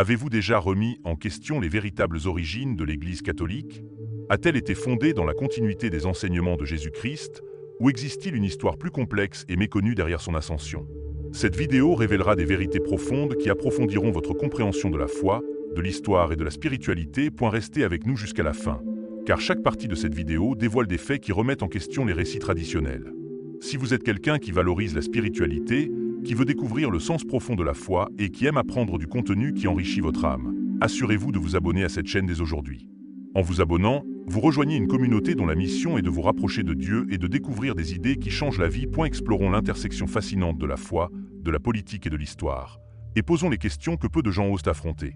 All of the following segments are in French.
Avez-vous déjà remis en question les véritables origines de l'Église catholique? A-t-elle été fondée dans la continuité des enseignements de Jésus-Christ, ou existe-t-il une histoire plus complexe et méconnue derrière son ascension? Cette vidéo révélera des vérités profondes qui approfondiront votre compréhension de la foi, de l'histoire et de la spiritualité. Restez avec nous jusqu'à la fin, car chaque partie de cette vidéo dévoile des faits qui remettent en question les récits traditionnels. Si vous êtes quelqu'un qui valorise la spiritualité, qui veut découvrir le sens profond de la foi et qui aime apprendre du contenu qui enrichit votre âme, assurez-vous de vous abonner à cette chaîne dès aujourd'hui. En vous abonnant, vous rejoignez une communauté dont la mission est de vous rapprocher de Dieu et de découvrir des idées qui changent la vie. Explorons l'intersection fascinante de la foi, de la politique et de l'histoire, et posons les questions que peu de gens osent affronter.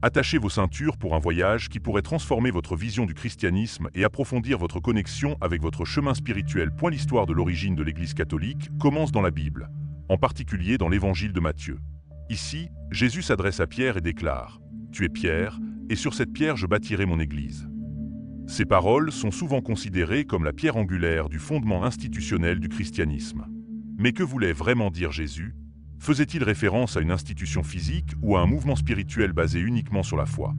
Attachez vos ceintures pour un voyage qui pourrait transformer votre vision du christianisme et approfondir votre connexion avec votre chemin spirituel. L'histoire de l'origine de l'Église catholique commence dans la Bible, en particulier dans l'Évangile de Matthieu. Ici, Jésus s'adresse à Pierre et déclare « Tu es Pierre, et sur cette pierre je bâtirai mon Église ». Ces paroles sont souvent considérées comme la pierre angulaire du fondement institutionnel du christianisme. Mais que voulait vraiment dire Jésus? Faisait-il référence à une institution physique ou à un mouvement spirituel basé uniquement sur la foi?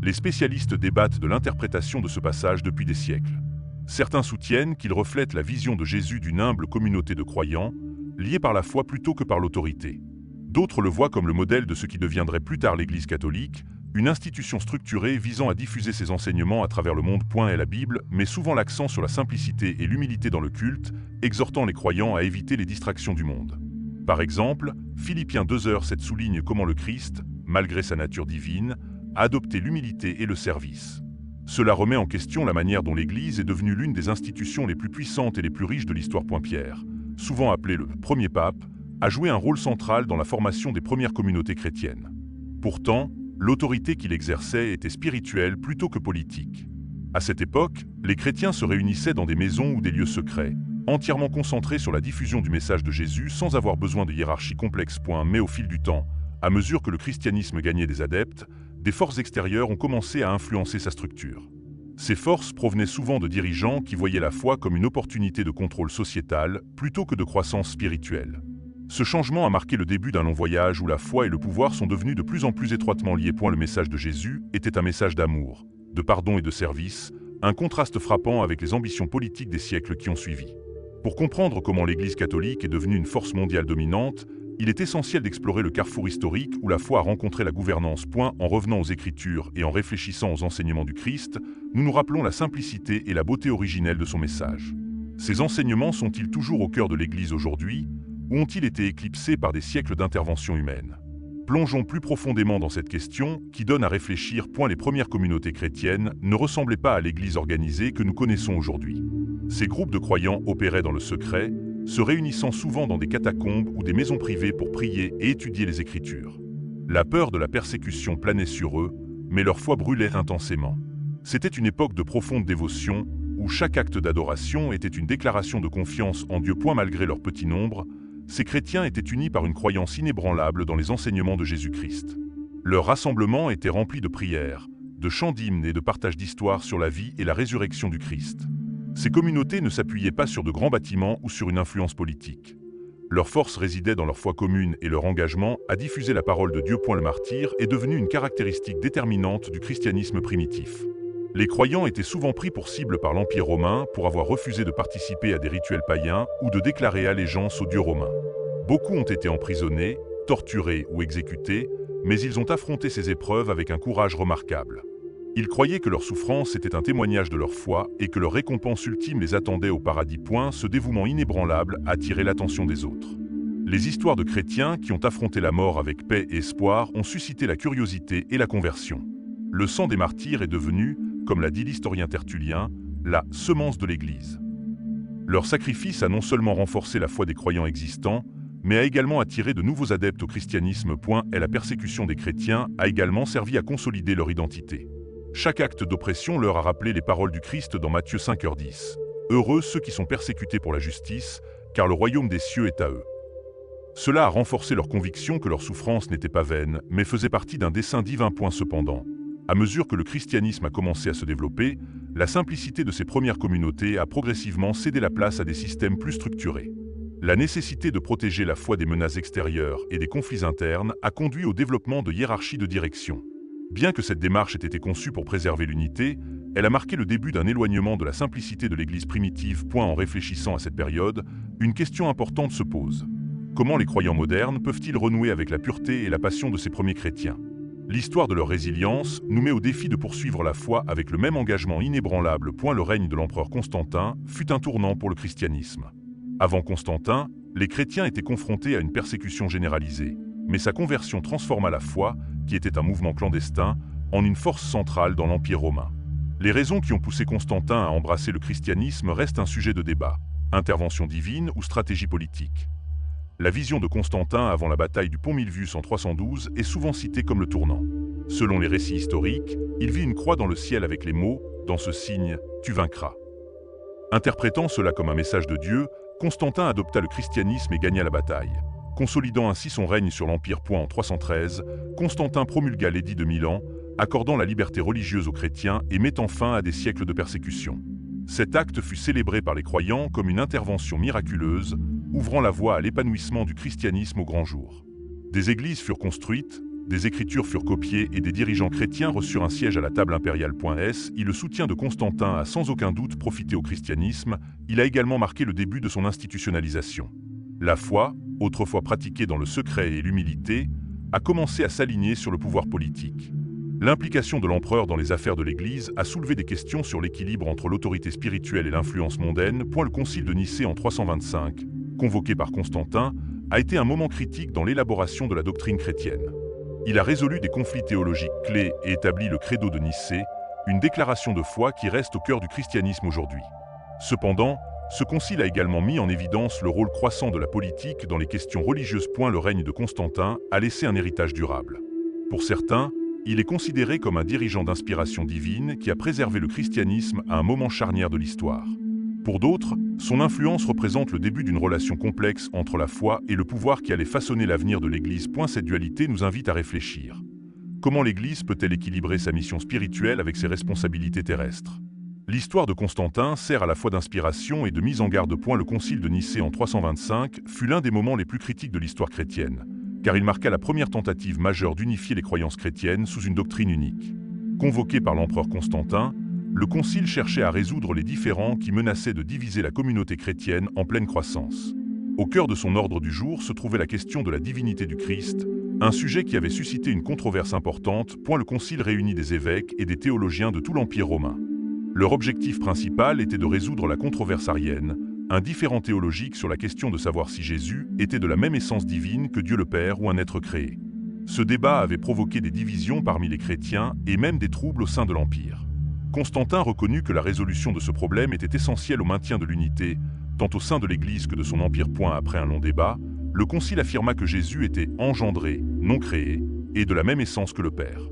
Les spécialistes débattent de l'interprétation de ce passage depuis des siècles. Certains soutiennent qu'il reflète la vision de Jésus d'une humble communauté de croyants, liés par la foi plutôt que par l'autorité. D'autres le voient comme le modèle de ce qui deviendrait plus tard l'Église catholique, une institution structurée visant à diffuser ses enseignements à travers le monde. Et la Bible met souvent l'accent sur la simplicité et l'humilité dans le culte, exhortant les croyants à éviter les distractions du monde. Par exemple, Philippiens 2:7 souligne comment le Christ, malgré sa nature divine, a adopté l'humilité et le service. Cela remet en question la manière dont l'Église est devenue l'une des institutions les plus puissantes et les plus riches de l'histoire. Pierre, souvent appelé le premier pape, a joué un rôle central dans la formation des premières communautés chrétiennes. Pourtant, l'autorité qu'il exerçait était spirituelle plutôt que politique. À cette époque, les chrétiens se réunissaient dans des maisons ou des lieux secrets, entièrement concentrés sur la diffusion du message de Jésus sans avoir besoin de hiérarchie complexe. Mais au fil du temps, à mesure que le christianisme gagnait des adeptes, des forces extérieures ont commencé à influencer sa structure. Ces forces provenaient souvent de dirigeants qui voyaient la foi comme une opportunité de contrôle sociétal plutôt que de croissance spirituelle. Ce changement a marqué le début d'un long voyage où la foi et le pouvoir sont devenus de plus en plus étroitement liés. Le message de Jésus était un message d'amour, de pardon et de service, un contraste frappant avec les ambitions politiques des siècles qui ont suivi. Pour comprendre comment l'Église catholique est devenue une force mondiale dominante, il est essentiel d'explorer le carrefour historique où la foi a rencontré la gouvernance. En revenant aux Écritures et en réfléchissant aux enseignements du Christ, nous nous rappelons la simplicité et la beauté originelle de son message. Ces enseignements sont-ils toujours au cœur de l'Église aujourd'hui, ou ont-ils été éclipsés par des siècles d'intervention humaine? Plongeons plus profondément dans cette question qui donne à réfléchir. Les premières communautés chrétiennes ne ressemblaient pas à l'Église organisée que nous connaissons aujourd'hui. Ces groupes de croyants opéraient dans le secret, se réunissant souvent dans des catacombes ou des maisons privées pour prier et étudier les Écritures. La peur de la persécution planait sur eux, mais leur foi brûlait intensément. C'était une époque de profonde dévotion, où chaque acte d'adoration était une déclaration de confiance en Dieu. Malgré leur petit nombre, ces chrétiens étaient unis par une croyance inébranlable dans les enseignements de Jésus-Christ. Leur rassemblement était rempli de prières, de chants d'hymnes et de partage d'histoires sur la vie et la résurrection du Christ. Ces communautés ne s'appuyaient pas sur de grands bâtiments ou sur une influence politique. Leur force résidait dans leur foi commune et leur engagement à diffuser la parole de Dieu. Le martyre est devenu une caractéristique déterminante du christianisme primitif. Les croyants étaient souvent pris pour cible par l'Empire romain pour avoir refusé de participer à des rituels païens ou de déclarer allégeance aux dieux romains. Beaucoup ont été emprisonnés, torturés ou exécutés, mais ils ont affronté ces épreuves avec un courage remarquable. Ils croyaient que leur souffrance était un témoignage de leur foi et que leur récompense ultime les attendait au paradis. Ce dévouement inébranlable a attiré l'attention des autres. Les histoires de chrétiens qui ont affronté la mort avec paix et espoir ont suscité la curiosité et la conversion. Le sang des martyrs est devenu, comme l'a dit l'historien Tertullien, la semence de l'Église. Leur sacrifice a non seulement renforcé la foi des croyants existants, mais a également attiré de nouveaux adeptes au christianisme. Et la persécution des chrétiens a également servi à consolider leur identité. Chaque acte d'oppression leur a rappelé les paroles du Christ dans Matthieu 5:10. Heureux ceux qui sont persécutés pour la justice, car le royaume des cieux est à eux. Cela a renforcé leur conviction que leur souffrance n'était pas vaine, mais faisait partie d'un dessein divin. Cependant, à mesure que le christianisme a commencé à se développer, la simplicité de ces premières communautés a progressivement cédé la place à des systèmes plus structurés. La nécessité de protéger la foi des menaces extérieures et des conflits internes a conduit au développement de hiérarchies de direction. Bien que cette démarche ait été conçue pour préserver l'unité, elle a marqué le début d'un éloignement de la simplicité de l'Église primitive. En réfléchissant à cette période, une question importante se pose. Comment les croyants modernes peuvent-ils renouer avec la pureté et la passion de ces premiers chrétiens? L'histoire de leur résilience nous met au défi de poursuivre la foi avec le même engagement inébranlable. Le règne de l'empereur Constantin fut un tournant pour le christianisme. Avant Constantin, les chrétiens étaient confrontés à une persécution généralisée, mais sa conversion transforma la foi, qui était un mouvement clandestin, en une force centrale dans l'Empire romain. Les raisons qui ont poussé Constantin à embrasser le christianisme restent un sujet de débat, intervention divine ou stratégie politique. La vision de Constantin avant la bataille du pont Milvius en 312 est souvent citée comme le tournant. Selon les récits historiques, il vit une croix dans le ciel avec les mots « Dans ce signe, tu vaincras ». Interprétant cela comme un message de Dieu, Constantin adopta le christianisme et gagna la bataille. Consolidant ainsi son règne sur l'Empire. En 313, Constantin promulgua l'édit de Milan, accordant la liberté religieuse aux chrétiens et mettant fin à des siècles de persécution. Cet acte fut célébré par les croyants comme une intervention miraculeuse, ouvrant la voie à l'épanouissement du christianisme au grand jour. Des églises furent construites, des écritures furent copiées et des dirigeants chrétiens reçurent un siège à la table impériale. Le soutien de Constantin a sans aucun doute profité au christianisme, il a également marqué le début de son institutionnalisation. La foi, autrefois pratiquée dans le secret et l'humilité, a commencé à s'aligner sur le pouvoir politique. L'implication de l'empereur dans les affaires de l'Église a soulevé des questions sur l'équilibre entre l'autorité spirituelle et l'influence mondaine. Le concile de Nicée en 325, convoqué par Constantin, a été un moment critique dans l'élaboration de la doctrine chrétienne. Il a résolu des conflits théologiques clés et établi le credo de Nicée, une déclaration de foi qui reste au cœur du christianisme aujourd'hui. Cependant, ce concile a également mis en évidence le rôle croissant de la politique dans les questions religieuses. Le règne de Constantin a laissé un héritage durable. Pour certains, il est considéré comme un dirigeant d'inspiration divine qui a préservé le christianisme à un moment charnière de l'histoire. Pour d'autres, son influence représente le début d'une relation complexe entre la foi et le pouvoir qui allait façonner l'avenir de l'Église. Cette dualité nous invite à réfléchir. Comment l'Église peut-elle équilibrer sa mission spirituelle avec ses responsabilités terrestres? L'histoire de Constantin sert à la fois d'inspiration et de mise en garde. Le concile de Nicée en 325 fut l'un des moments les plus critiques de l'histoire chrétienne, car il marqua la première tentative majeure d'unifier les croyances chrétiennes sous une doctrine unique. Convoqué par l'empereur Constantin, le concile cherchait à résoudre les différends qui menaçaient de diviser la communauté chrétienne en pleine croissance. Au cœur de son ordre du jour se trouvait la question de la divinité du Christ, un sujet qui avait suscité une controverse importante. Le concile réunit des évêques et des théologiens de tout l'Empire romain. Leur objectif principal était de résoudre la controverse arienne, un différend théologique sur la question de savoir si Jésus était de la même essence divine que Dieu le Père ou un être créé. Ce débat avait provoqué des divisions parmi les chrétiens et même des troubles au sein de l'Empire. Constantin reconnut que la résolution de ce problème était essentielle au maintien de l'unité, tant au sein de l'Église que de son empire. Après un long débat, le concile affirma que Jésus était engendré, non créé, et de la même essence que le Père.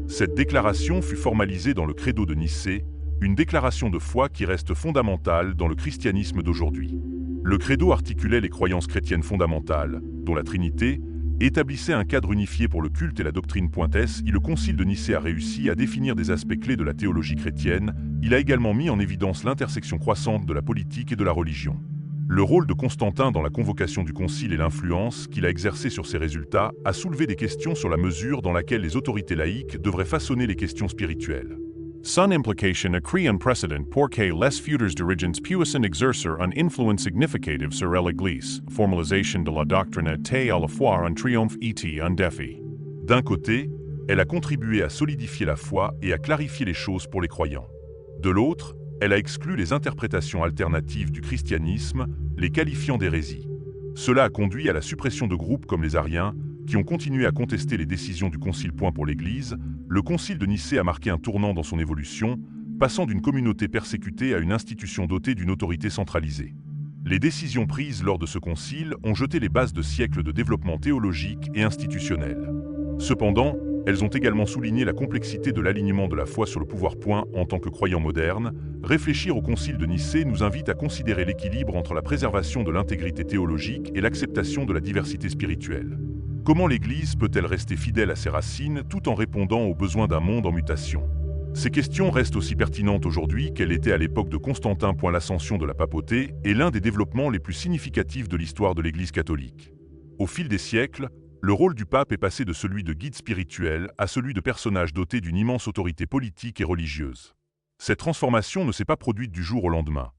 Cette déclaration fut formalisée dans le credo de Nicée, une déclaration de foi qui reste fondamentale dans le christianisme d'aujourd'hui. Le credo articulait les croyances chrétiennes fondamentales, dont la Trinité, établissait un cadre unifié pour le culte et la doctrine. Le concile de Nicée a réussi à définir des aspects clés de la théologie chrétienne, il a également mis en évidence l'intersection croissante de la politique et de la religion. Le rôle de Constantin dans la convocation du concile et l'influence qu'il a exercée sur ses résultats a soulevé des questions sur la mesure dans laquelle les autorités laïques devraient façonner les questions spirituelles. Son implication crée un précédent pour que les futurs dirigeants puissent exercer un influence significative sur l'Église. Formalisation de la doctrine était à la fois un triomphe et un défi. D'un côté, elle a contribué à solidifier la foi et à clarifier les choses pour les croyants. De l'autre, elle a exclu les interprétations alternatives du christianisme, les qualifiant d'hérésie. Cela a conduit à la suppression de groupes comme les Ariens, qui ont continué à contester les décisions du concile. Pour l'Église, le concile de Nicée a marqué un tournant dans son évolution, passant d'une communauté persécutée à une institution dotée d'une autorité centralisée. Les décisions prises lors de ce concile ont jeté les bases de siècles de développement théologique et institutionnel. Cependant, elles ont également souligné la complexité de l'alignement de la foi sur le pouvoir. En tant que croyants modernes, réfléchir au concile de Nicée nous invite à considérer l'équilibre entre la préservation de l'intégrité théologique et l'acceptation de la diversité spirituelle. Comment l'Église peut-elle rester fidèle à ses racines tout en répondant aux besoins d'un monde en mutation? Ces questions restent aussi pertinentes aujourd'hui qu'elles étaient à l'époque de Constantin. L'ascension de la papauté est l'un des développements les plus significatifs de l'histoire de l'Église catholique. Au fil des siècles, le rôle du pape est passé de celui de guide spirituel à celui de personnage doté d'une immense autorité politique et religieuse. Cette transformation ne s'est pas produite du jour au lendemain.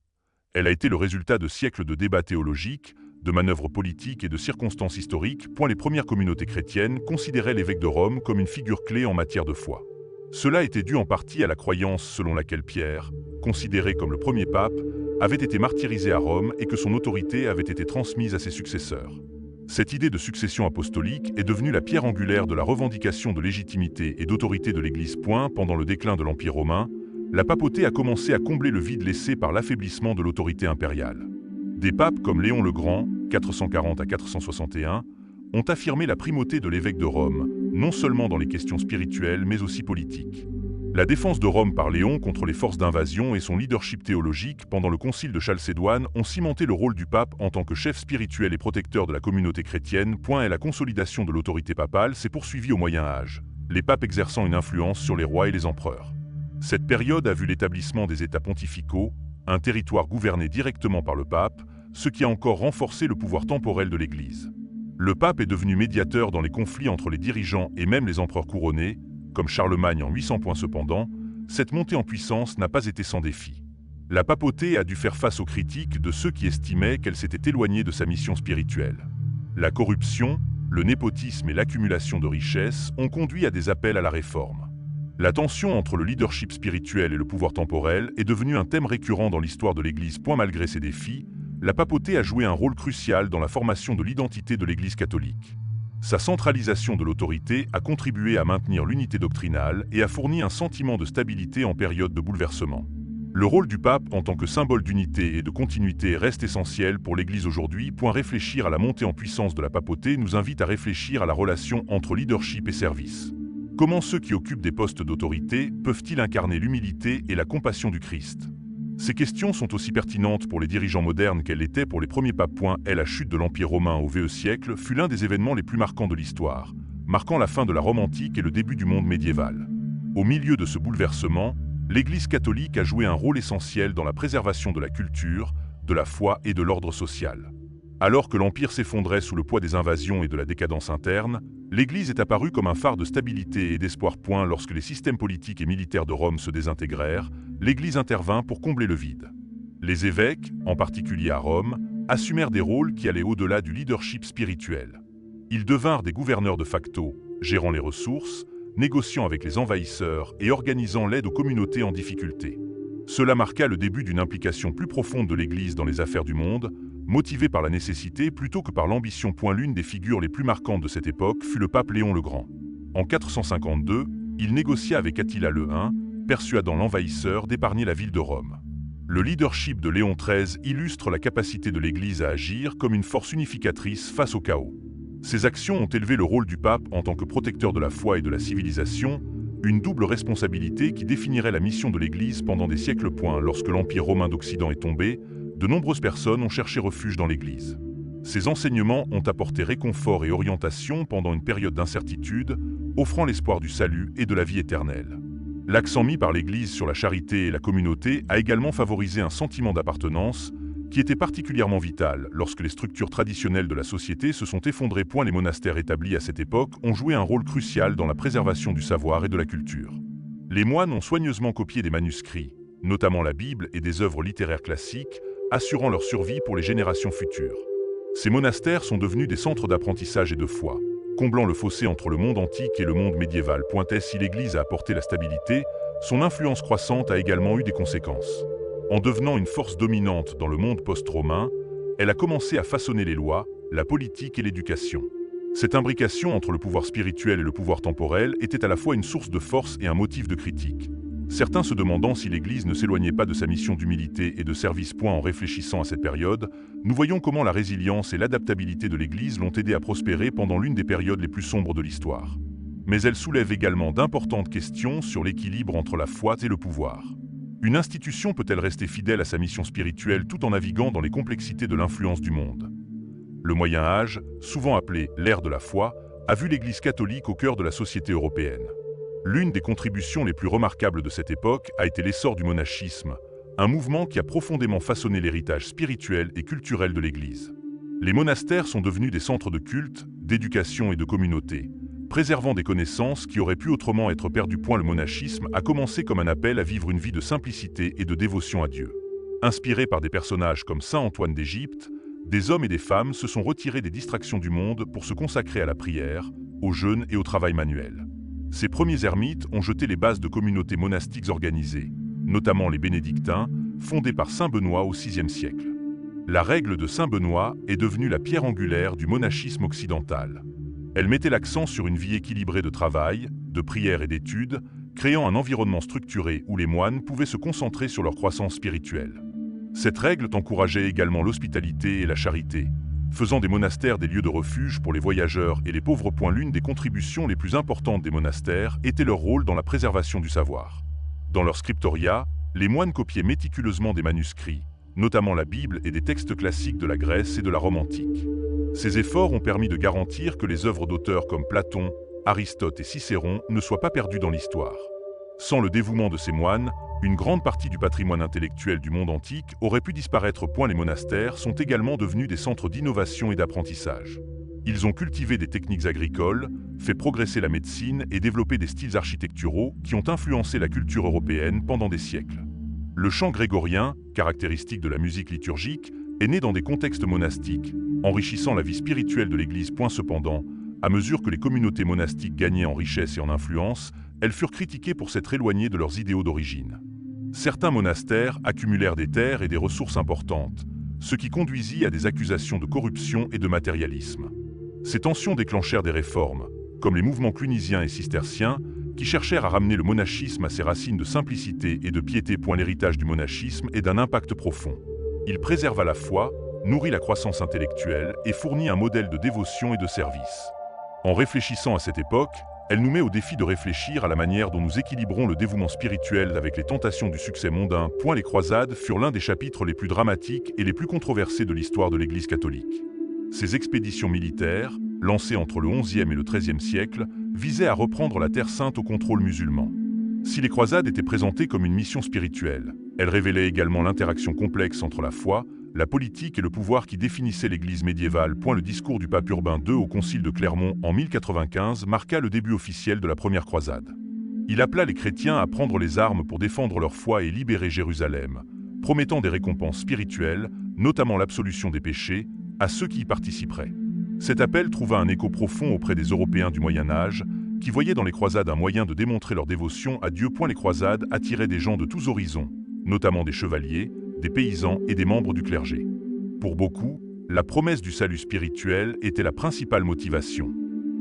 Elle a été le résultat de siècles de débats théologiques, de manœuvres politiques et de circonstances historiques. Les premières communautés chrétiennes considéraient l'évêque de Rome comme une figure clé en matière de foi. Cela était dû en partie à la croyance selon laquelle Pierre, considéré comme le premier pape, avait été martyrisé à Rome et que son autorité avait été transmise à ses successeurs. Cette idée de succession apostolique est devenue la pierre angulaire de la revendication de légitimité et d'autorité de l'Église. Pendant le déclin de l'Empire romain, la papauté a commencé à combler le vide laissé par l'affaiblissement de l'autorité impériale. Des papes comme Léon le Grand, 440 à 461, ont affirmé la primauté de l'évêque de Rome, non seulement dans les questions spirituelles mais aussi politiques. La défense de Rome par Léon contre les forces d'invasion et son leadership théologique pendant le concile de Chalcédoine ont cimenté le rôle du pape en tant que chef spirituel et protecteur de la communauté chrétienne. Et la consolidation de l'autorité papale s'est poursuivie au Moyen Âge, les papes exerçant une influence sur les rois et les empereurs. Cette période a vu l'établissement des États pontificaux, un territoire gouverné directement par le pape, ce qui a encore renforcé le pouvoir temporel de l'Église. Le pape est devenu médiateur dans les conflits entre les dirigeants et même les empereurs couronnés, comme Charlemagne en 800. Cependant, cette montée en puissance n'a pas été sans défi. La papauté a dû faire face aux critiques de ceux qui estimaient qu'elle s'était éloignée de sa mission spirituelle. La corruption, le népotisme et l'accumulation de richesses ont conduit à des appels à la réforme. La tension entre le leadership spirituel et le pouvoir temporel est devenue un thème récurrent dans l'histoire de l'Église. Malgré ces défis, la papauté a joué un rôle crucial dans la formation de l'identité de l'Église catholique. Sa centralisation de l'autorité a contribué à maintenir l'unité doctrinale et a fourni un sentiment de stabilité en période de bouleversement. Le rôle du pape en tant que symbole d'unité et de continuité reste essentiel pour l'Église aujourd'hui. Réfléchir à la montée en puissance de la papauté nous invite à réfléchir à la relation entre leadership et service. Comment ceux qui occupent des postes d'autorité peuvent-ils incarner l'humilité et la compassion du Christ ? Ces questions sont aussi pertinentes pour les dirigeants modernes qu'elles l'étaient pour les premiers papes. La chute de l'Empire romain au VE siècle fut l'un des événements les plus marquants de l'histoire, marquant la fin de la Rome antique et le début du monde médiéval. Au milieu de ce bouleversement, l'Église catholique a joué un rôle essentiel dans la préservation de la culture, de la foi et de l'ordre social. Alors que l'Empire s'effondrait sous le poids des invasions et de la décadence interne, l'Église est apparue comme un phare de stabilité et d'espoir. Lorsque les systèmes politiques et militaires de Rome se désintégrèrent, l'Église intervint pour combler le vide. Les évêques, en particulier à Rome, assumèrent des rôles qui allaient au-delà du leadership spirituel. Ils devinrent des gouverneurs de facto, gérant les ressources, négociant avec les envahisseurs et organisant l'aide aux communautés en difficulté. Cela marqua le début d'une implication plus profonde de l'Église dans les affaires du monde, motivée par la nécessité plutôt que par l'ambition. L'une des figures les plus marquantes de cette époque fut le pape Léon le Grand. En 452, il négocia avec Attila le Hun, persuadant l'envahisseur d'épargner la ville de Rome. Le leadership de Léon XIII illustre la capacité de l'Église à agir comme une force unificatrice face au chaos. Ces actions ont élevé le rôle du pape en tant que protecteur de la foi et de la civilisation, une double responsabilité qui définirait la mission de l'Église pendant des siècles. Lorsque l'Empire romain d'Occident est tombé, de nombreuses personnes ont cherché refuge dans l'Église. Ces enseignements ont apporté réconfort et orientation pendant une période d'incertitude, offrant l'espoir du salut et de la vie éternelle. L'accent mis par l'Église sur la charité et la communauté a également favorisé un sentiment d'appartenance qui était particulièrement vital lorsque les structures traditionnelles de la société se sont effondrées. Les monastères établis à cette époque ont joué un rôle crucial dans la préservation du savoir et de la culture. Les moines ont soigneusement copié des manuscrits, notamment la Bible et des œuvres littéraires classiques, assurant leur survie pour les générations futures. Ces monastères sont devenus des centres d'apprentissage et de foi, comblant le fossé entre le monde antique et le monde médiéval. Si l'Église a apporté la stabilité, son influence croissante a également eu des conséquences. En devenant une force dominante dans le monde post-romain, elle a commencé à façonner les lois, la politique et l'éducation. Cette imbrication entre le pouvoir spirituel et le pouvoir temporel était à la fois une source de force et un motif de critique. Certains se demandant si l'Église ne s'éloignait pas de sa mission d'humilité et de service. En réfléchissant à cette période, nous voyons comment la résilience et l'adaptabilité de l'Église l'ont aidé à prospérer pendant l'une des périodes les plus sombres de l'histoire. Mais elle soulève également d'importantes questions sur l'équilibre entre la foi et le pouvoir. Une institution peut-elle rester fidèle à sa mission spirituelle tout en naviguant dans les complexités de l'influence du monde ? Le Moyen Âge, souvent appelé l'ère de la foi, a vu l'Église catholique au cœur de la société européenne. L'une des contributions les plus remarquables de cette époque a été l'essor du monachisme, un mouvement qui a profondément façonné l'héritage spirituel et culturel de l'Église. Les monastères sont devenus des centres de culte, d'éducation et de communauté, préservant des connaissances qui auraient pu autrement être perdues. Le monachisme a commencé comme un appel à vivre une vie de simplicité et de dévotion à Dieu. Inspiré par des personnages comme saint Antoine d'Égypte, des hommes et des femmes se sont retirés des distractions du monde pour se consacrer à la prière, au jeûne et au travail manuel. Ces premiers ermites ont jeté les bases de communautés monastiques organisées, notamment les bénédictins, fondés par saint Benoît au VIe siècle. La règle de saint Benoît est devenue la pierre angulaire du monachisme occidental. Elle mettait l'accent sur une vie équilibrée de travail, de prière et d'études, créant un environnement structuré où les moines pouvaient se concentrer sur leur croissance spirituelle. Cette règle encourageait également l'hospitalité et la charité, faisant des monastères des lieux de refuge pour les voyageurs et les pauvres. L'une des contributions les plus importantes des monastères était leur rôle dans la préservation du savoir. Dans leur scriptoria, les moines copiaient méticuleusement des manuscrits, notamment la Bible et des textes classiques de la Grèce et de la Rome antique. Ces efforts ont permis de garantir que les œuvres d'auteurs comme Platon, Aristote et Cicéron ne soient pas perdues dans l'histoire. Sans le dévouement de ces moines, une grande partie du patrimoine intellectuel du monde antique aurait pu disparaître. Les monastères sont également devenus des centres d'innovation et d'apprentissage. Ils ont cultivé des techniques agricoles, fait progresser la médecine et développé des styles architecturaux qui ont influencé la culture européenne pendant des siècles. Le chant grégorien, caractéristique de la musique liturgique, est né dans des contextes monastiques, enrichissant la vie spirituelle de l'Église. Cependant, à mesure que les communautés monastiques gagnaient en richesse et en influence, elles furent critiquées pour s'être éloignées de leurs idéaux d'origine. Certains monastères accumulèrent des terres et des ressources importantes, ce qui conduisit à des accusations de corruption et de matérialisme. Ces tensions déclenchèrent des réformes, comme les mouvements clunisiens et cisterciens, qui cherchèrent à ramener le monachisme à ses racines de simplicité et de piété. L'héritage du monachisme est d'un impact profond. Il préserva la foi, nourrit la croissance intellectuelle et fournit un modèle de dévotion et de service. En réfléchissant à cette époque, elle nous met au défi de réfléchir à la manière dont nous équilibrons le dévouement spirituel avec les tentations du succès mondain. Les croisades furent l'un des chapitres les plus dramatiques et les plus controversés de l'histoire de l'Église catholique. Ces expéditions militaires, lancées entre le XIe et le XIIIe siècle, visaient à reprendre la Terre Sainte au contrôle musulman. Si les croisades étaient présentées comme une mission spirituelle, elles révélaient également l'interaction complexe entre la foi, la politique et le pouvoir qui définissait l'Église médiévale. Le discours du pape Urbain II au concile de Clermont en 1095 marqua le début officiel de la première croisade. Il appela les chrétiens à prendre les armes pour défendre leur foi et libérer Jérusalem, promettant des récompenses spirituelles, notamment l'absolution des péchés, à ceux qui y participeraient. Cet appel trouva un écho profond auprès des Européens du Moyen Âge, qui voyaient dans les croisades un moyen de démontrer leur dévotion à Dieu. Les croisades attiraient des gens de tous horizons, notamment des chevaliers, des paysans et des membres du clergé. Pour beaucoup, la promesse du salut spirituel était la principale motivation.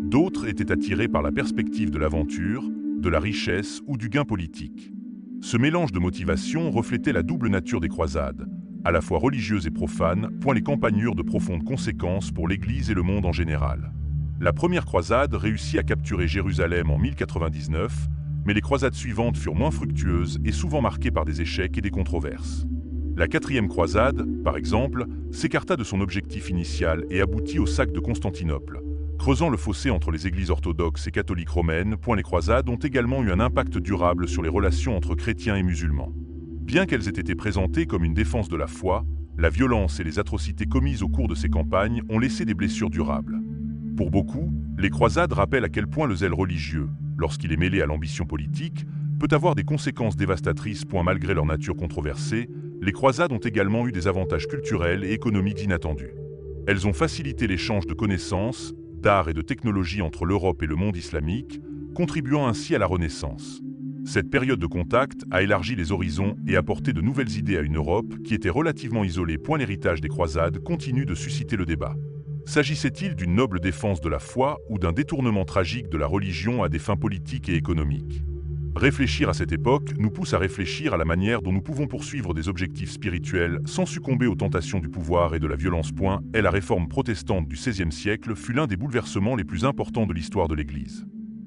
D'autres étaient attirés par la perspective de l'aventure, de la richesse ou du gain politique. Ce mélange de motivations reflétait la double nature des croisades, à la fois religieuse et profane. Les campagnes eurent de profondes conséquences pour l'Église et le monde en général. La première croisade réussit à capturer Jérusalem en 1099, mais les croisades suivantes furent moins fructueuses et souvent marquées par des échecs et des controverses. La quatrième croisade, par exemple, s'écarta de son objectif initial et aboutit au sac de Constantinople, creusant le fossé entre les églises orthodoxes et catholiques romaines. Les croisades ont également eu un impact durable sur les relations entre chrétiens et musulmans. Bien qu'elles aient été présentées comme une défense de la foi, la violence et les atrocités commises au cours de ces campagnes ont laissé des blessures durables. Pour beaucoup, les croisades rappellent à quel point le zèle religieux, lorsqu'il est mêlé à l'ambition politique, peut avoir des conséquences dévastatrices. Malgré leur nature controversée, les croisades ont également eu des avantages culturels et économiques inattendus. Elles ont facilité l'échange de connaissances, d'art et de technologies entre l'Europe et le monde islamique, contribuant ainsi à la Renaissance. Cette période de contact a élargi les horizons et apporté de nouvelles idées à une Europe qui était relativement isolée. L'héritage des croisades continue de susciter le débat. S'agissait-il d'une noble défense de la foi ou d'un détournement tragique de la religion à des fins politiques et économiques ? Réfléchir à cette époque nous pousse à réfléchir à la manière dont nous pouvons poursuivre des objectifs spirituels sans succomber aux tentations du pouvoir et de la violence. La réforme protestante du XVIe siècle fut l'un des bouleversements les plus importants de l'histoire de l'Église.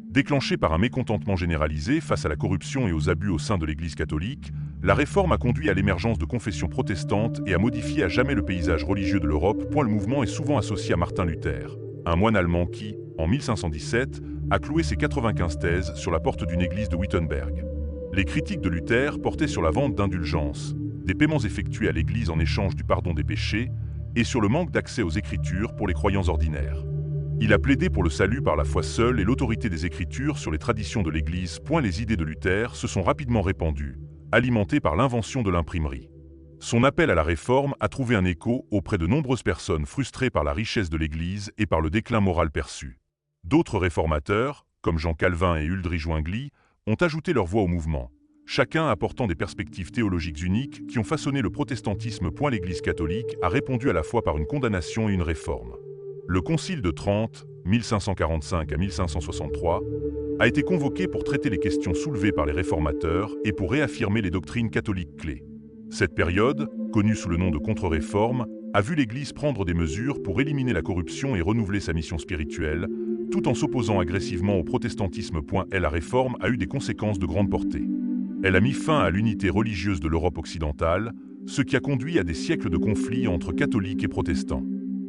Déclenchée par un mécontentement généralisé face à la corruption et aux abus au sein de l'Église catholique, la réforme a conduit à l'émergence de confessions protestantes et a modifié à jamais le paysage religieux de l'Europe. Le mouvement est souvent associé à Martin Luther, un moine allemand qui, en 1517, a cloué ses 95 thèses sur la porte d'une église de Wittenberg. Les critiques de Luther portaient sur la vente d'indulgences, des paiements effectués à l'église en échange du pardon des péchés, et sur le manque d'accès aux Écritures pour les croyants ordinaires. Il a plaidé pour le salut par la foi seule et l'autorité des Écritures sur les traditions de l'Église. Les idées de Luther se sont rapidement répandues, alimentées par l'invention de l'imprimerie. Son appel à la réforme a trouvé un écho auprès de nombreuses personnes frustrées par la richesse de l'Église et par le déclin moral perçu. D'autres réformateurs, comme Jean Calvin et Huldrych Zwingli, ont ajouté leur voix au mouvement, chacun apportant des perspectives théologiques uniques qui ont façonné le protestantisme. L'Église catholique a répondu à la fois par une condamnation et une réforme. Le Concile de Trente, 1545 à 1563, a été convoqué pour traiter les questions soulevées par les réformateurs et pour réaffirmer les doctrines catholiques clés. Cette période, connue sous le nom de Contre-réforme, a vu l'Église prendre des mesures pour éliminer la corruption et renouveler sa mission spirituelle, tout en s'opposant agressivement au protestantisme. La réforme a eu des conséquences de grande portée. Elle a mis fin à l'unité religieuse de l'Europe occidentale, ce qui a conduit à des siècles de conflits entre catholiques et protestants.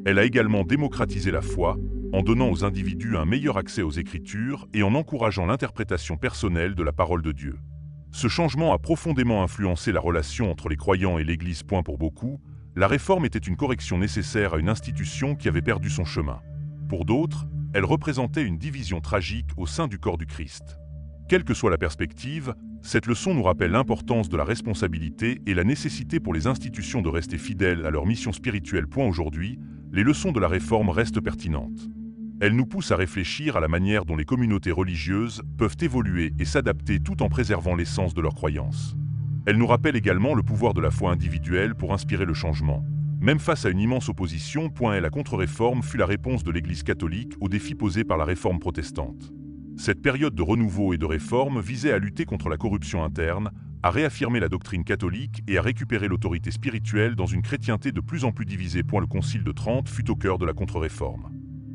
Elle a également démocratisé la foi, en donnant aux individus un meilleur accès aux Écritures et en encourageant l'interprétation personnelle de la parole de Dieu. Ce changement a profondément influencé la relation entre les croyants et l'Église. Pour beaucoup, la réforme était une correction nécessaire à une institution qui avait perdu son chemin. Pour d'autres, elle représentait une division tragique au sein du corps du Christ. Quelle que soit la perspective, cette leçon nous rappelle l'importance de la responsabilité et la nécessité pour les institutions de rester fidèles à leur mission spirituelle. Aujourd'hui, les leçons de la réforme restent pertinentes. Elles nous poussent à réfléchir à la manière dont les communautés religieuses peuvent évoluer et s'adapter tout en préservant l'essence de leurs croyances. Elles nous rappellent également le pouvoir de la foi individuelle pour inspirer le changement. Même face à une immense opposition, la contre-réforme fut la réponse de l'Église catholique aux défis posés par la réforme protestante. Cette période de renouveau et de réforme visait à lutter contre la corruption interne, à réaffirmer la doctrine catholique et à récupérer l'autorité spirituelle dans une chrétienté de plus en plus divisée. Le Concile de Trente fut au cœur de la contre-réforme.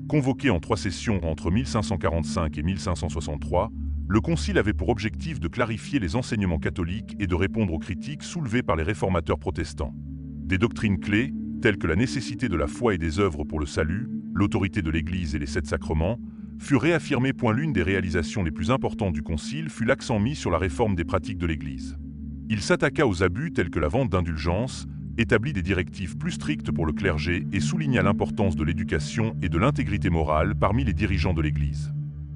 Convoqué en 3 sessions entre 1545 et 1563, le Concile avait pour objectif de clarifier les enseignements catholiques et de répondre aux critiques soulevées par les réformateurs protestants. Des doctrines clés, telles que la nécessité de la foi et des œuvres pour le salut, l'autorité de l'Église et les 7 sacrements, furent réaffirmées. L'une des réalisations les plus importantes du Concile fut l'accent mis sur la réforme des pratiques de l'Église. Il s'attaqua aux abus tels que la vente d'indulgences, établit des directives plus strictes pour le clergé et souligna l'importance de l'éducation et de l'intégrité morale parmi les dirigeants de l'Église.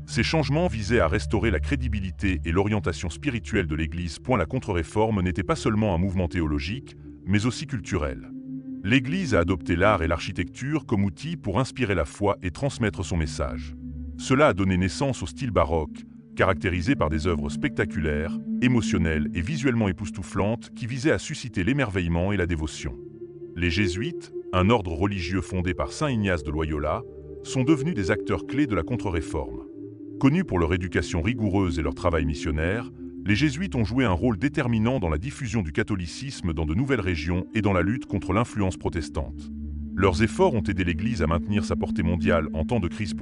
Ces changements visaient à restaurer la crédibilité et l'orientation spirituelle de l'Église. La contre-réforme n'était pas seulement un mouvement théologique, mais aussi culturel. L'Église a adopté l'art et l'architecture comme outils pour inspirer la foi et transmettre son message. Cela a donné naissance au style baroque, caractérisé par des œuvres spectaculaires, émotionnelles et visuellement époustouflantes qui visaient à susciter l'émerveillement et la dévotion. Les Jésuites, un ordre religieux fondé par saint Ignace de Loyola, sont devenus des acteurs clés de la contre-réforme. Connus pour leur éducation rigoureuse et leur travail missionnaire, les Jésuites ont joué un rôle déterminant dans la diffusion du catholicisme dans de nouvelles régions et dans la lutte contre l'influence protestante. Leurs efforts ont aidé l'Église à maintenir sa portée mondiale en temps de crise.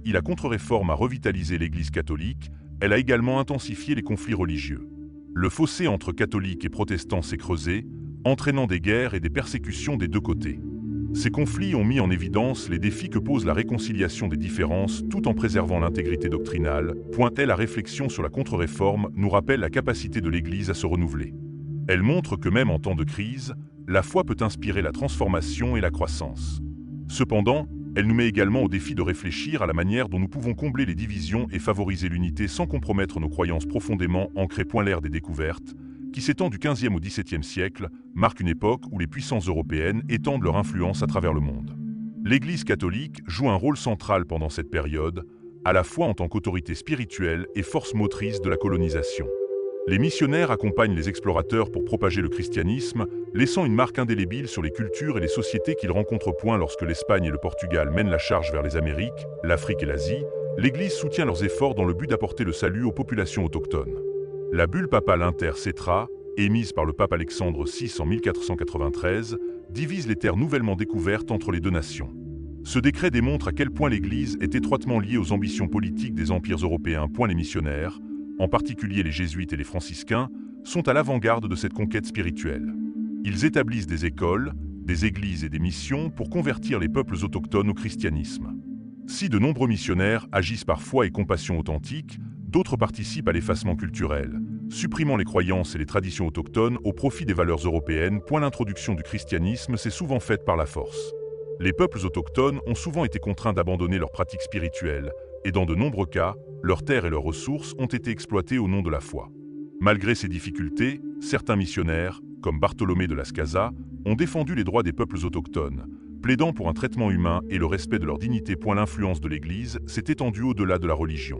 La contre-réforme a revitalisé l'Église catholique, elle a également intensifié les conflits religieux. Le fossé entre catholiques et protestants s'est creusé, entraînant des guerres et des persécutions des deux côtés. Ces conflits ont mis en évidence les défis que pose la réconciliation des différences tout en préservant l'intégrité doctrinale. La réflexion sur la contre-réforme nous rappelle la capacité de l'Église à se renouveler. Elle montre que même en temps de crise, la foi peut inspirer la transformation et la croissance. Cependant, elle nous met également au défi de réfléchir à la manière dont nous pouvons combler les divisions et favoriser l'unité sans compromettre nos croyances profondément ancrées. L'ère des découvertes, qui s'étend du XVe au XVIIe siècle, marque une époque où les puissances européennes étendent leur influence à travers le monde. L'Église catholique joue un rôle central pendant cette période, à la fois en tant qu'autorité spirituelle et force motrice de la colonisation. Les missionnaires accompagnent les explorateurs pour propager le christianisme, laissant une marque indélébile sur les cultures et les sociétés qu'ils rencontrent. Lorsque l'Espagne et le Portugal mènent la charge vers les Amériques, l'Afrique et l'Asie, l'Église soutient leurs efforts dans le but d'apporter le salut aux populations autochtones. La bulle papale Inter Cetra, émise par le pape Alexandre VI en 1493, divise les terres nouvellement découvertes entre les deux nations. Ce décret démontre à quel point l'Église est étroitement liée aux ambitions politiques des empires européens. Les missionnaires, en particulier les jésuites et les franciscains, sont à l'avant-garde de cette conquête spirituelle. Ils établissent des écoles, des églises et des missions pour convertir les peuples autochtones au christianisme. Si de nombreux missionnaires agissent par foi et compassion authentique, d'autres participent à l'effacement culturel, supprimant les croyances et les traditions autochtones au profit des valeurs européennes. L'introduction du christianisme s'est souvent faite par la force. Les peuples autochtones ont souvent été contraints d'abandonner leurs pratiques spirituelles, et dans de nombreux cas, leurs terres et leurs ressources ont été exploitées au nom de la foi. Malgré ces difficultés, certains missionnaires, comme Bartholomé de Las Casas, ont défendu les droits des peuples autochtones, plaidant pour un traitement humain et le respect de leur dignité. L'influence de l'Église s'est étendue au-delà de la religion.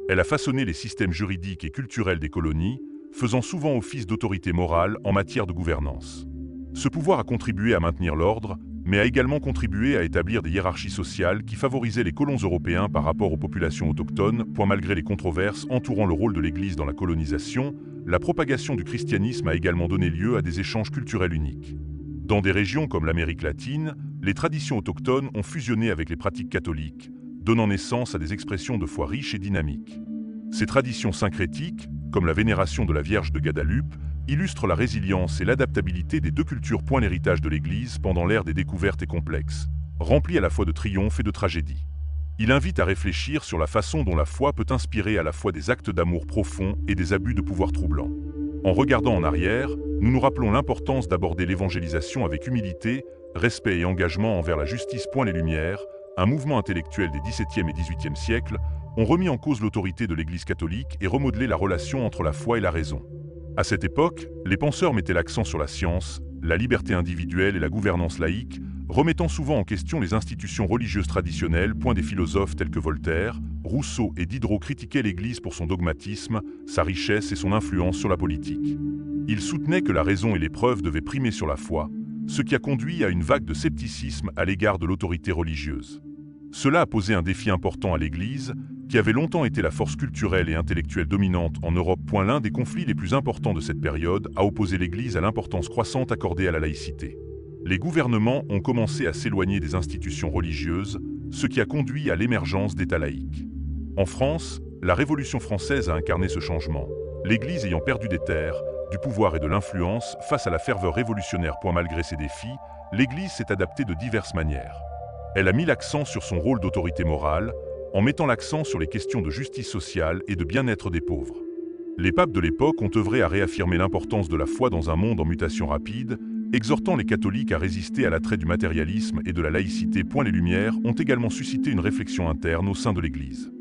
Elle a façonné les systèmes juridiques et culturels des colonies, faisant souvent office d'autorité morale en matière de gouvernance. Ce pouvoir a contribué à maintenir l'ordre, mais a également contribué à établir des hiérarchies sociales qui favorisaient les colons européens par rapport aux populations autochtones. Malgré les controverses entourant le rôle de l'Église dans la colonisation, la propagation du christianisme a également donné lieu à des échanges culturels uniques. Dans des régions comme l'Amérique latine, les traditions autochtones ont fusionné avec les pratiques catholiques, donnant naissance à des expressions de foi riches et dynamiques. Ces traditions syncrétiques, comme la vénération de la Vierge de Guadalupe, illustrent la résilience et l'adaptabilité des deux cultures. L'héritage de l'Église pendant l'ère des découvertes est complexe, rempli à la fois de triomphes et de tragédies. Il invite à réfléchir sur la façon dont la foi peut inspirer à la fois des actes d'amour profonds et des abus de pouvoir troublants. En regardant en arrière, nous nous rappelons l'importance d'aborder l'évangélisation avec humilité, respect et engagement envers la justice. Les Lumières, un mouvement intellectuel des XVIIe et XVIIIe siècles, ont remis en cause l'autorité de l'Église catholique et remodelé la relation entre la foi et la raison. À cette époque, les penseurs mettaient l'accent sur la science, la liberté individuelle et la gouvernance laïque, remettant souvent en question les institutions religieuses traditionnelles. Des philosophes tels que Voltaire, Rousseau et Diderot critiquaient l'Église pour son dogmatisme, sa richesse et son influence sur la politique. Ils soutenaient que la raison et les preuves devaient primer sur la foi, ce qui a conduit à une vague de scepticisme à l'égard de l'autorité religieuse. Cela a posé un défi important à l'Église, qui avait longtemps été la force culturelle et intellectuelle dominante en Europe. L'un des conflits les plus importants de cette période a opposé l'Église à l'importance croissante accordée à la laïcité. Les gouvernements ont commencé à s'éloigner des institutions religieuses, ce qui a conduit à l'émergence d'États laïques. En France, la Révolution française a incarné ce changement, l'Église ayant perdu des terres, du pouvoir et de l'influence face à la ferveur révolutionnaire. Malgré ces défis, l'Église s'est adaptée de diverses manières. Elle a mis l'accent sur son rôle d'autorité morale, en mettant l'accent sur les questions de justice sociale et de bien-être des pauvres. Les papes de l'époque ont œuvré à réaffirmer l'importance de la foi dans un monde en mutation rapide, exhortant les catholiques à résister à l'attrait du matérialisme et de la laïcité. Les Lumières ont également suscité une réflexion interne au sein de l'Église.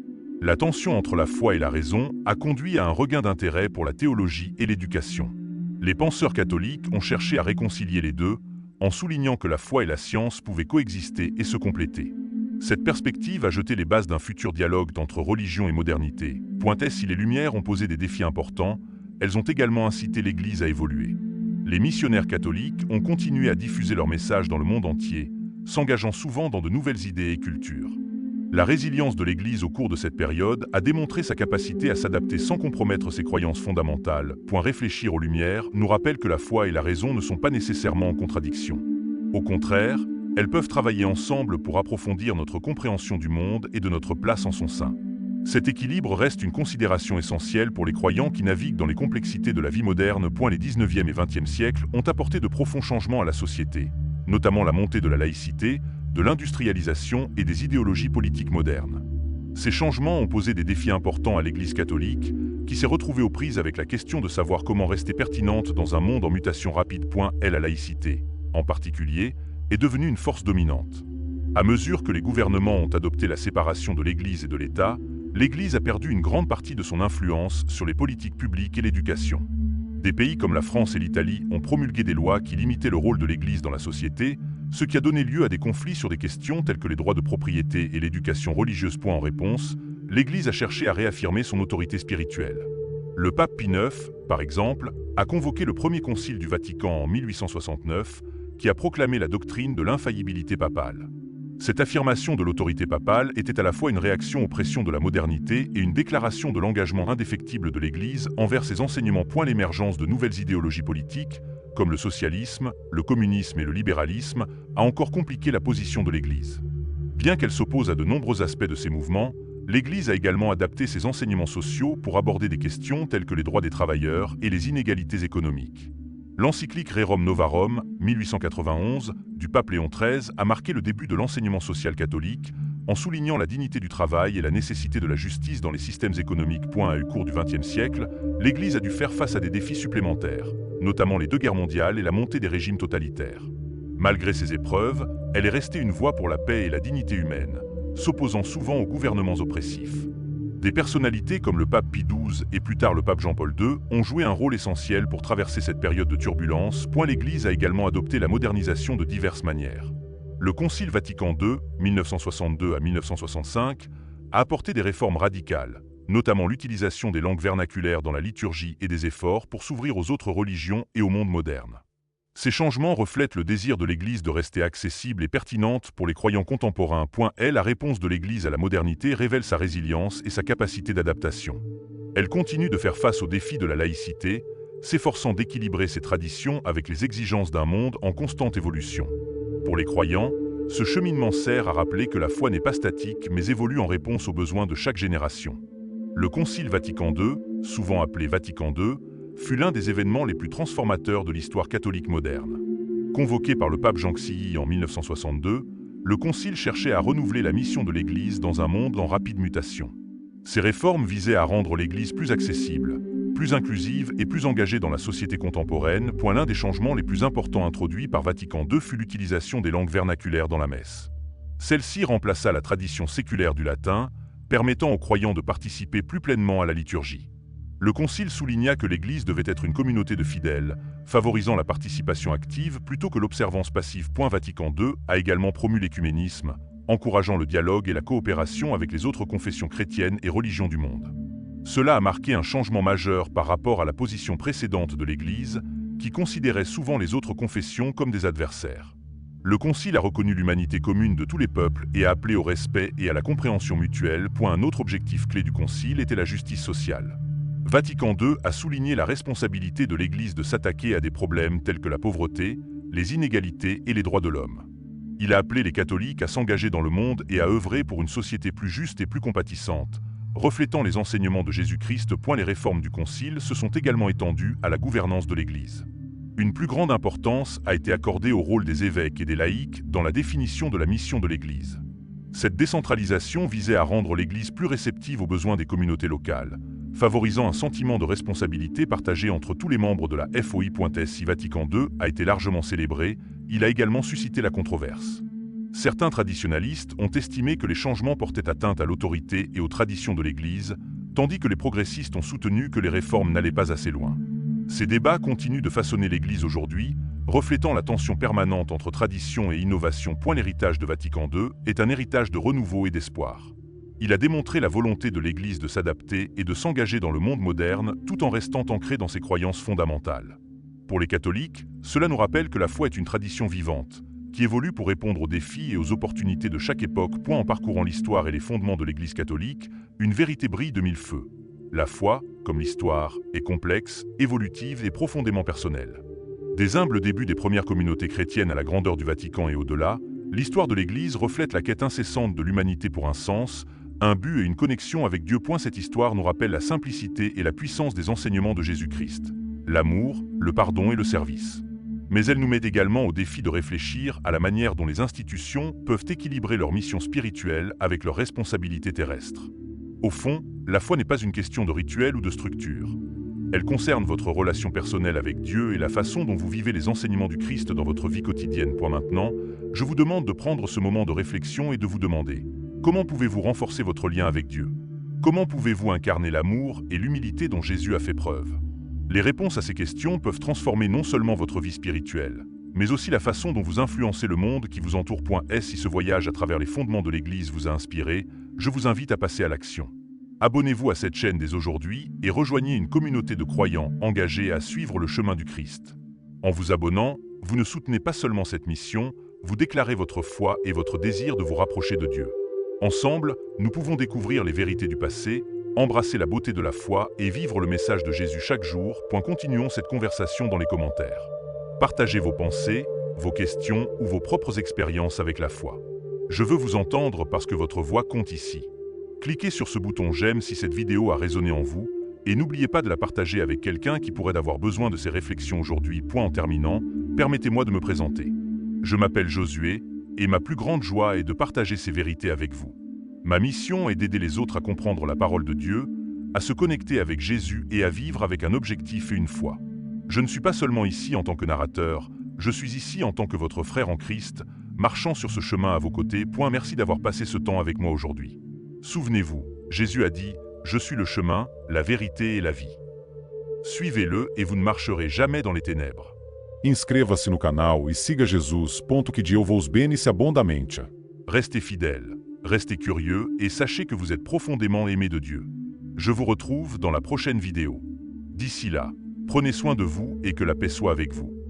La tension entre la foi et la raison a conduit à un regain d'intérêt pour la théologie et l'éducation. Les penseurs catholiques ont cherché à réconcilier les deux, en soulignant que la foi et la science pouvaient coexister et se compléter. Cette perspective a jeté les bases d'un futur dialogue entre religion et modernité. Si les Lumières ont posé des défis importants, elles ont également incité l'Église à évoluer. Les missionnaires catholiques ont continué à diffuser leur message dans le monde entier, s'engageant souvent dans de nouvelles idées et cultures. La résilience de l'Église au cours de cette période a démontré sa capacité à s'adapter sans compromettre ses croyances fondamentales. Réfléchir aux Lumières nous rappelle que la foi et la raison ne sont pas nécessairement en contradiction. Au contraire, elles peuvent travailler ensemble pour approfondir notre compréhension du monde et de notre place en son sein. Cet équilibre reste une considération essentielle pour les croyants qui naviguent dans les complexités de la vie moderne. Les 19e et 20e siècles ont apporté de profonds changements à la société, notamment la montée de la laïcité, de l'industrialisation et des idéologies politiques modernes. Ces changements ont posé des défis importants à l'Église catholique, qui s'est retrouvée aux prises avec la question de savoir comment rester pertinente dans un monde en mutation rapide. La laïcité, en particulier, est devenue une force dominante. À mesure que les gouvernements ont adopté la séparation de l'Église et de l'État, l'Église a perdu une grande partie de son influence sur les politiques publiques et l'éducation. Des pays comme la France et l'Italie ont promulgué des lois qui limitaient le rôle de l'Église dans la société, ce qui a donné lieu à des conflits sur des questions telles que les droits de propriété et l'éducation religieuse. En réponse, l'Église a cherché à réaffirmer son autorité spirituelle. Le pape Pie IX, par exemple, a convoqué le premier concile du Vatican en 1869, qui a proclamé la doctrine de l'infaillibilité papale. Cette affirmation de l'autorité papale était à la fois une réaction aux pressions de la modernité et une déclaration de l'engagement indéfectible de l'Église envers ses enseignements. L'émergence de nouvelles idéologies politiques, comme le socialisme, le communisme et le libéralisme, a encore compliqué la position de l'Église. Bien qu'elle s'oppose à de nombreux aspects de ces mouvements, l'Église a également adapté ses enseignements sociaux pour aborder des questions telles que les droits des travailleurs et les inégalités économiques. L'encyclique Rerum Novarum, 1891, du pape Léon XIII a marqué le début de l'enseignement social catholique, En soulignant la dignité du travail et la nécessité de la justice dans les systèmes économiques. Au cours du XXe siècle, l'Église a dû faire face à des défis supplémentaires, notamment les 2 guerres mondiales et la montée des régimes totalitaires. Malgré ces épreuves, elle est restée une voix pour la paix et la dignité humaine, s'opposant souvent aux gouvernements oppressifs. Des personnalités comme le pape Pie XII et plus tard le pape Jean-Paul II ont joué un rôle essentiel pour traverser cette période de turbulence. L'Église a également adopté la modernisation de diverses manières. Le Concile Vatican II, 1962 à 1965, a apporté des réformes radicales, notamment l'utilisation des langues vernaculaires dans la liturgie et des efforts pour s'ouvrir aux autres religions et au monde moderne. Ces changements reflètent le désir de l'Église de rester accessible et pertinente pour les croyants contemporains. La réponse de l'Église à la modernité révèle sa résilience et sa capacité d'adaptation. Elle continue de faire face aux défis de la laïcité, s'efforçant d'équilibrer ses traditions avec les exigences d'un monde en constante évolution. Pour les croyants, ce cheminement sert à rappeler que la foi n'est pas statique mais évolue en réponse aux besoins de chaque génération. Le Concile Vatican II, souvent appelé Vatican II, fut l'un des événements les plus transformateurs de l'histoire catholique moderne. Convoqué par le pape Jean XXI en 1962, le Concile cherchait à renouveler la mission de l'Église dans un monde en rapide mutation. Ces réformes visaient à rendre l'Église plus accessible, plus inclusive et plus engagée dans la société contemporaine. L'un des changements les plus importants introduits par Vatican II fut l'utilisation des langues vernaculaires dans la messe. Celle-ci remplaça la tradition séculaire du latin, permettant aux croyants de participer plus pleinement à la liturgie. Le Concile souligna que l'Église devait être une communauté de fidèles, favorisant la participation active plutôt que l'observance passive. Vatican II a également promu l'écuménisme, encourageant le dialogue et la coopération avec les autres confessions chrétiennes et religions du monde. Cela a marqué un changement majeur par rapport à la position précédente de l'Église, qui considérait souvent les autres confessions comme des adversaires. Le Concile a reconnu l'humanité commune de tous les peuples et a appelé au respect et à la compréhension mutuelle. Un autre objectif clé du Concile était la justice sociale. Vatican II a souligné la responsabilité de l'Église de s'attaquer à des problèmes tels que la pauvreté, les inégalités et les droits de l'homme. Il a appelé les catholiques à s'engager dans le monde et à œuvrer pour une société plus juste et plus compatissante, reflétant les enseignements de Jésus-Christ. Les réformes du Concile se sont également étendues à la gouvernance de l'Église. Une plus grande importance a été accordée au rôle des évêques et des laïcs dans la définition de la mission de l'Église. Cette décentralisation visait à rendre l'Église plus réceptive aux besoins des communautés locales, favorisant un sentiment de responsabilité partagé entre tous les membres de la FOI. Si Vatican II a été largement célébré, il a également suscité la controverse. Certains traditionalistes ont estimé que les changements portaient atteinte à l'autorité et aux traditions de l'Église, tandis que les progressistes ont soutenu que les réformes n'allaient pas assez loin. Ces débats continuent de façonner l'Église aujourd'hui, reflétant la tension permanente entre tradition et innovation. L'héritage de Vatican II est un héritage de renouveau et d'espoir. Il a démontré la volonté de l'Église de s'adapter et de s'engager dans le monde moderne tout en restant ancré dans ses croyances fondamentales. Pour les catholiques, cela nous rappelle que la foi est une tradition vivante, qui évolue pour répondre aux défis et aux opportunités de chaque époque. En parcourant l'histoire et les fondements de l'Église catholique, une vérité brille de mille feux. La foi, comme l'histoire, est complexe, évolutive et profondément personnelle. Des humbles débuts des premières communautés chrétiennes à la grandeur du Vatican et au-delà, l'histoire de l'Église reflète la quête incessante de l'humanité pour un sens, un but et une connexion avec Dieu. Cette histoire nous rappelle la simplicité et la puissance des enseignements de Jésus-Christ, l'amour, le pardon et le service. Mais elle nous met également au défi de réfléchir à la manière dont les institutions peuvent équilibrer leur mission spirituelle avec leurs responsabilités terrestres. Au fond, la foi n'est pas une question de rituel ou de structure. Elle concerne votre relation personnelle avec Dieu et la façon dont vous vivez les enseignements du Christ dans votre vie quotidienne. Maintenant, je vous demande de prendre ce moment de réflexion et de vous demander: comment pouvez-vous renforcer votre lien avec Dieu? Comment pouvez-vous incarner l'amour et l'humilité dont Jésus a fait preuve? Les réponses à ces questions peuvent transformer non seulement votre vie spirituelle, mais aussi la façon dont vous influencez le monde qui vous entoure. Si ce voyage à travers les fondements de l'Église vous a inspiré, je vous invite à passer à l'action. Abonnez-vous à cette chaîne dès aujourd'hui et rejoignez une communauté de croyants engagés à suivre le chemin du Christ. En vous abonnant, vous ne soutenez pas seulement cette mission, vous déclarez votre foi et votre désir de vous rapprocher de Dieu. Ensemble, nous pouvons découvrir les vérités du passé, embrasser la beauté de la foi et vivre le message de Jésus chaque jour. Continuons cette conversation dans les commentaires. Partagez vos pensées, vos questions ou vos propres expériences avec la foi. Je veux vous entendre parce que votre voix compte ici. Cliquez sur ce bouton j'aime si cette vidéo a résonné en vous et n'oubliez pas de la partager avec quelqu'un qui pourrait avoir besoin de ces réflexions aujourd'hui. En terminant, permettez-moi de me présenter. Je m'appelle Josué et ma plus grande joie est de partager ces vérités avec vous. Ma mission est d'aider les autres à comprendre la parole de Dieu, à se connecter avec Jésus et à vivre avec un objectif et une foi. Je ne suis pas seulement ici en tant que narrateur, je suis ici en tant que votre frère en Christ, marchant sur ce chemin à vos côtés. Merci d'avoir passé ce temps avec moi aujourd'hui. Souvenez-vous, Jésus a dit « Je suis le chemin, la vérité et la vie ». Suivez-le et vous ne marcherez jamais dans les ténèbres. Inscreva-se no canal e siga Jesus. Que Deus vos benisse abondamente. Restez fidèles, restez curieux et sachez que vous êtes profondément aimés de Dieu. Je vous retrouve dans la prochaine vidéo. D'ici là, prenez soin de vous et que la paix soit avec vous.